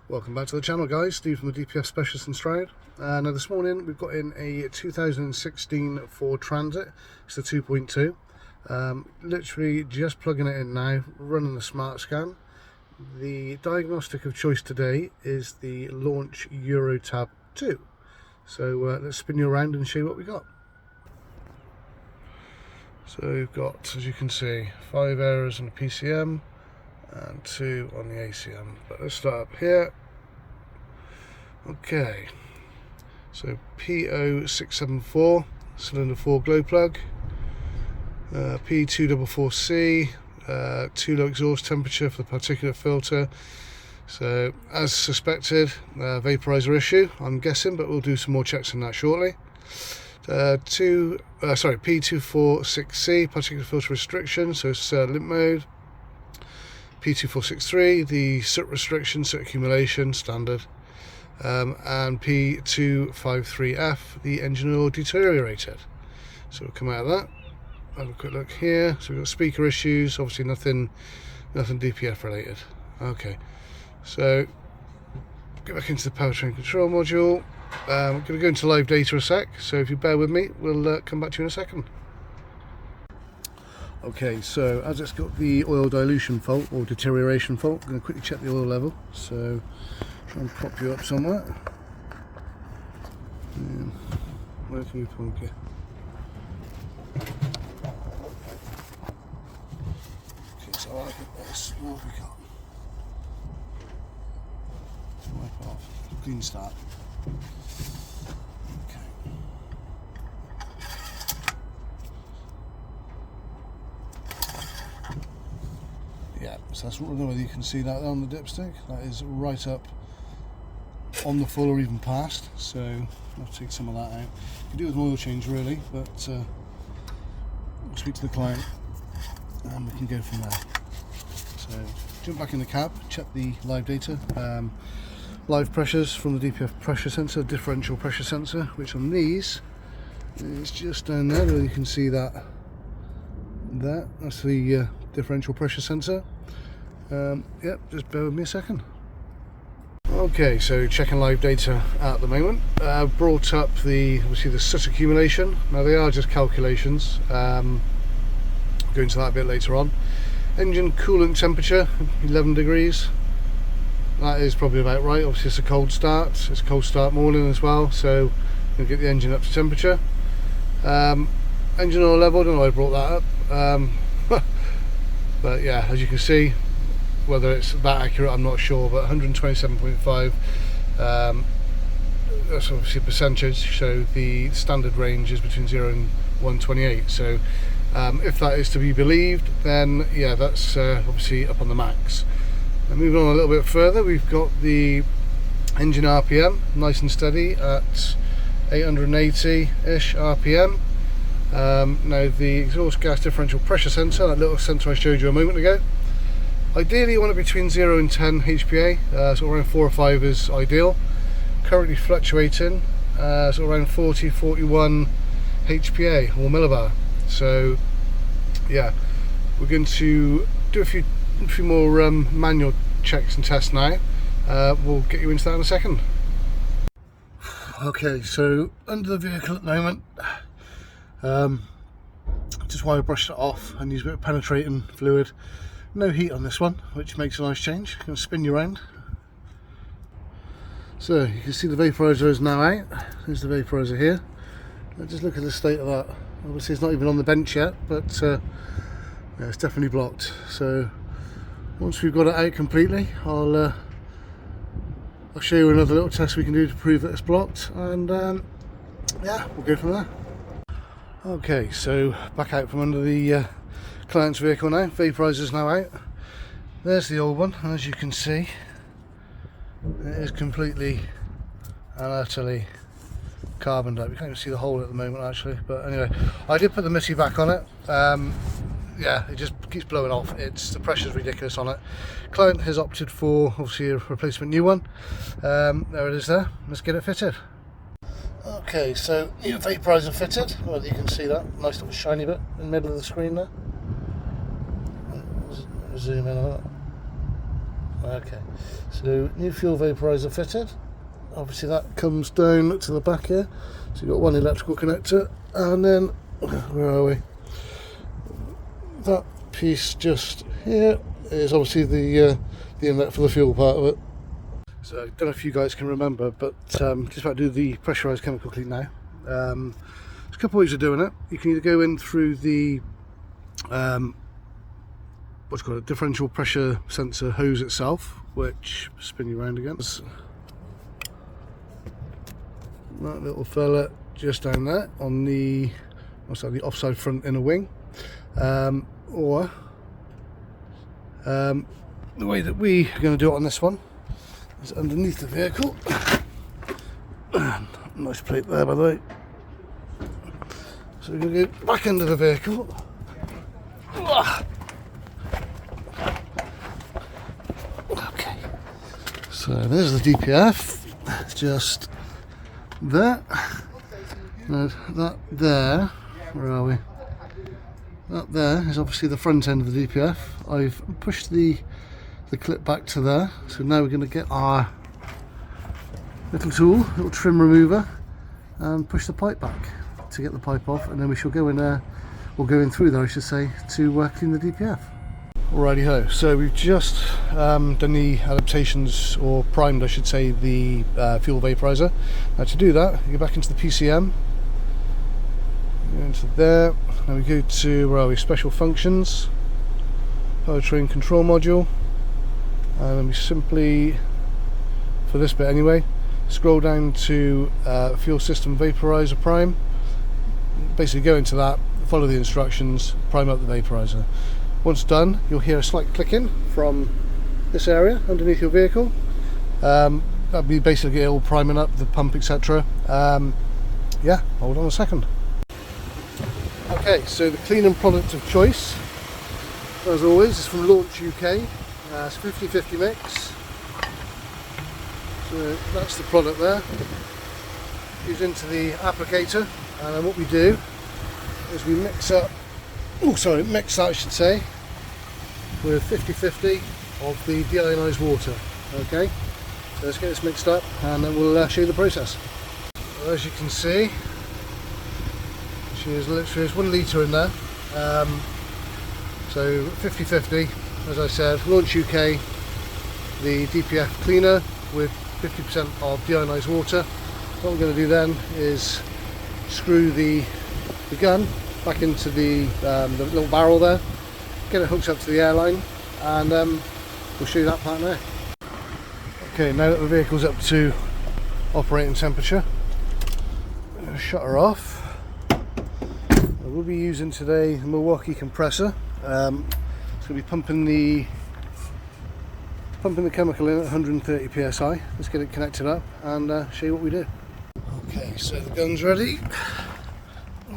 Welcome back to the channel, guys. Steve from the DPF Specialist in Stroud. Now this morning we've got in a 2016 Ford Transit. It's the 2.2. Literally just plugging it in now, running the smart scan. The diagnostic of choice today is the Launch Eurotab 2. So let's spin you around and show you what we got. So we've got, as you can see, 5 errors on the PCM and 2 on the ACM, but let's start up here. Okay, so P0674 cylinder 4 glow plug, P244C 2 low exhaust temperature for the particulate filter. So as suspected, vaporizer issue I'm guessing, but we'll do some more checks on that shortly. P246C particulate filter restriction, so it's limp mode. P2463, the soot restriction, soot accumulation, standard. And P253F, the engine oil deteriorated. So we'll come out of that. Have a quick look here. So we've got speaker issues, obviously nothing DPF related. Okay, so get back into the powertrain control module. I'm going to go into live data a sec, so if you bear with me, we'll come back to you in a second. Okay, so as it's got the oil dilution fault or deterioration fault, I'm going to quickly check the oil level. So try and prop you up somewhere. Where can we point you? Okay, so I think this. What have we got? Wipe off. Clean start. Yeah, so that's, I don't know whether you can see that on the dipstick. That is right up on the full or even past, so I'll take some of that out. You can do it with an oil change really, but we'll speak to the client and we can go from there. So jump back in the cab, check the live data. Live pressures from the DPF pressure sensor, differential pressure sensor, which on these is just down there, where you can see that. That's the differential pressure sensor. Yep, just bear with me a second. Okay, so checking live data at the moment. Brought up obviously the soot accumulation. Now they are just calculations. I'll go into that a bit later on. Engine coolant temperature 11 degrees. That is probably about right. Obviously it's a cold start. It's a cold start morning as well, so I'm going to get the engine up to temperature. Engine oil level, I don't know why I brought that up. But yeah, as you can see, whether it's that accurate I'm not sure, but 127.5, that's obviously a percentage, so the standard range is between 0 and 128, so if that is to be believed, then yeah, that's obviously up on the max. Now moving on a little bit further, we've got the engine RPM nice and steady at 880-ish RPM. Now the exhaust gas differential pressure sensor, that little sensor I showed you a moment ago, ideally you want it between 0 and 10 HPA, so around 4 or 5 is ideal. Currently fluctuating, so around 40-41 HPA or millibar. So yeah, we're going to do a few more manual checks and tests now. We'll get you into that in a second. Okay, so under the vehicle at the moment, just while I brushed it off and use a bit of penetrating fluid. No heat on this one, which makes a nice change. I'm going to spin you around. So you can see the vaporizer is now out. There's the vaporizer here. Now just look at the state of that. Obviously it's not even on the bench yet, but yeah, it's definitely blocked. So once we've got it out completely, I'll show you another little test we can do to prove that it's blocked, and yeah, we'll go from there. Okay, so back out from under the client's vehicle now. Vaporizer's now out. There's the old one, and as you can see, it is completely and utterly carboned up. You can't even see the hole at the moment actually, but anyway, I did put the mitty back on it. Yeah, it just keeps blowing off. The pressure's ridiculous on it. Client has opted for obviously a replacement new one. There it is there. Let's get it fitted. Okay, so new vaporizer fitted. Well, you can see that nice little shiny bit in the middle of the screen there. Zoom in on that. Okay, so new fuel vaporizer fitted. Obviously that comes down to the back here. So you've got one electrical connector, and then, where are we? That piece just here is obviously the inlet for the fuel part of it. So I don't know if you guys can remember, but just about to do the pressurised chemical clean now. There's a couple of ways of doing it. You can either go in through the what's called a differential pressure sensor hose itself, which spin you around again. That little fella just down there on the offside front inner wing, or the way that we are going to do it on this one is underneath the vehicle. Nice plate there, by the way. So we're going to go back under the vehicle. Okay, so there's the DPF, just there. Now that there, where are we? That there is obviously the front end of the DPF. I've pushed the clip back to there, so now we're going to get our little tool, little trim remover, and push the pipe back to get the pipe off, and then we shall go in there, or go in through there I should say, to clean the DPF. Alrighty ho, so we've just done the adaptations, or primed I should say, the fuel vaporizer. Now to do that, you go back into the PCM, go into there, now we go to, where are we, special functions, powertrain control module, and then we simply, for this bit anyway, scroll down to fuel system vaporizer prime. Basically go into that, follow the instructions, prime up the vaporizer. Once done, you'll hear a slight clicking from this area underneath your vehicle. That'll be basically all priming up the pump, etc. Yeah, hold on a second. Okay, so the cleaning product of choice, as always, is from Launch UK. It's 50/50 mix. So that's the product there. Goes into the applicator, and then what we do is we mix that I should say, with 50/50 of the deionized water. Okay, so let's get this mixed up, and then we'll show you the process. So as you can see, there's 1 litre in there. So 50/50, as I said, Launch UK, the DPF cleaner with 50% of deionized water. What we're going to do then is screw the gun back into the little barrel there, get it hooked up to the airline, and we'll show you that part now. Okay, now that the vehicle's up to operating temperature, I'm going to shut her off. We'll be using today the Milwaukee compressor. It's going to be pumping the chemical in at 130 psi. Let's get it connected up and show you what we do. Okay, so the gun's ready.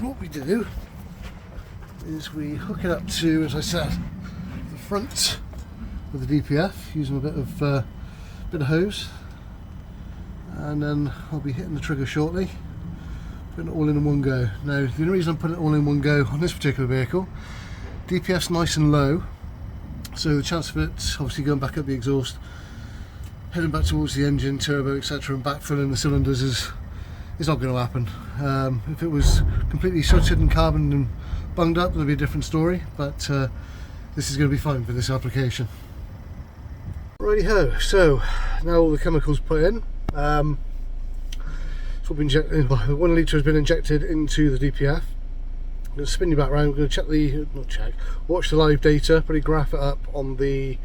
What we do is we hook it up to, as I said, the front of the DPF using a bit of hose, and then I'll be hitting the trigger shortly, putting it all in one go. Now the only reason I'm putting it all in one go on this particular vehicle, DPF's nice and low, so the chance of it obviously going back up the exhaust, heading back towards the engine, turbo, etc., and backfilling the cylinders is not going to happen. If it was completely sooted and carboned and bunged up, that'd be a different story, but this is going to be fine for this application. Righty ho, so now all the chemicals put in. So 1 litre has been injected into the DPF. I'm going to spin you back around. We're going to watch the live data, probably graph it up on the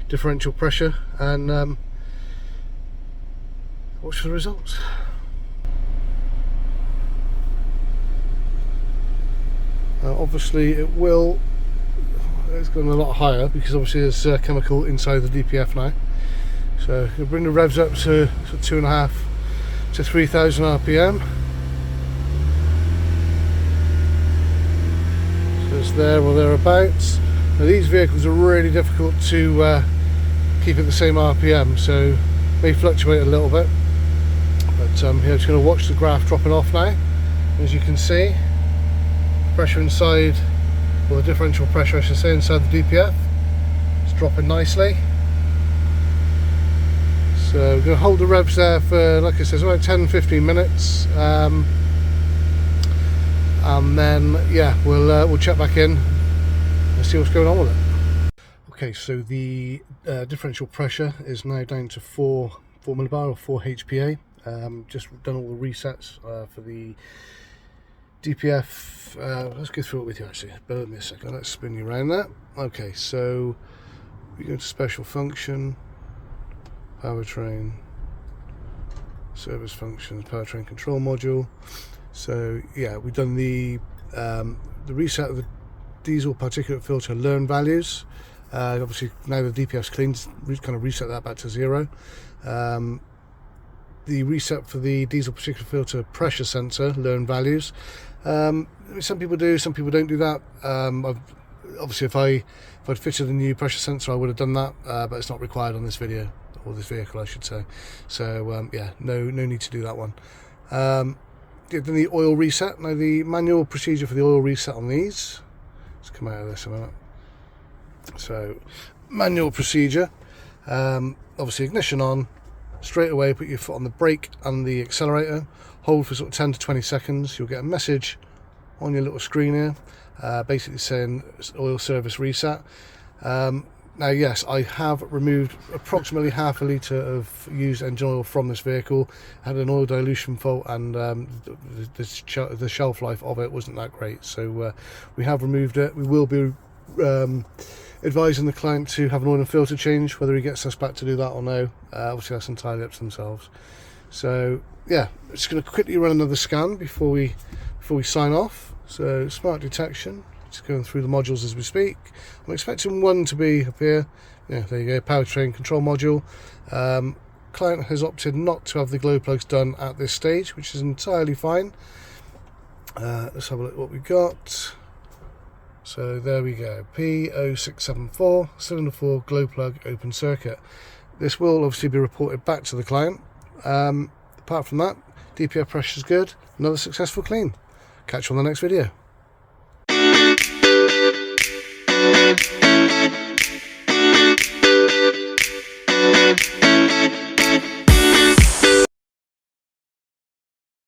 differential pressure, and watch the results. Obviously it's going a lot higher because obviously there's chemical inside the DPF now. So we'll bring the revs up to 2.5 to 3,000 RPM. So it's there or thereabouts. Now these vehicles are really difficult to keep at the same RPM, so may fluctuate a little bit. But here, just going to watch the graph dropping off now. As you can see, pressure inside, or the differential pressure I should say, inside the DPF is dropping nicely. So we're going to hold the revs there for, like I said, about 10-15 minutes, and then yeah, we'll check back in and see what's going on with it. Okay, so the differential pressure is now down to 4 millibar or 4 HPA. Just done all the resets for the DPF. Let's go through it with you actually. Bear with me a second. Let's spin you around that. Okay, so we go to special function, powertrain, service functions, powertrain control module. So yeah, we've done the reset of the diesel particulate filter learn values. Obviously now the DPF's clean, kind of reset that back to 0. The reset for the diesel particulate filter pressure sensor learn values. Some people do, some people don't do that. Obviously if I'd fitted a new pressure sensor I would have done that, but it's not required on this video, or this vehicle I should say. So yeah, no need to do that one. Then the oil reset. Now the manual procedure for the oil reset on these, let's come out of this a minute. So manual procedure, obviously ignition on, straight away put your foot on the brake and the accelerator, hold for sort of 10 to 20 seconds. You'll get a message on your little screen here, basically saying oil service reset. Now yes, I have removed approximately half a litre of used engine oil from this vehicle. I had an oil dilution fault, and the shelf life of it wasn't that great, so we have removed it. We will be advising the client to have an oil and filter change. Whether he gets us back to do that or no, obviously that's entirely up to themselves. So yeah, just going to quickly run another scan before we sign off. So smart detection, just going through the modules as we speak. I'm expecting one to be up here. Yeah, there you go, powertrain control module. Client has opted not to have the glow plugs done at this stage, which is entirely fine. Let's have a look at what we got. So there we go, P0674, cylinder 4 glow plug open circuit. This will obviously be reported back to the client. Apart from that, DPF pressure is good. Another successful clean. Catch you on the next video.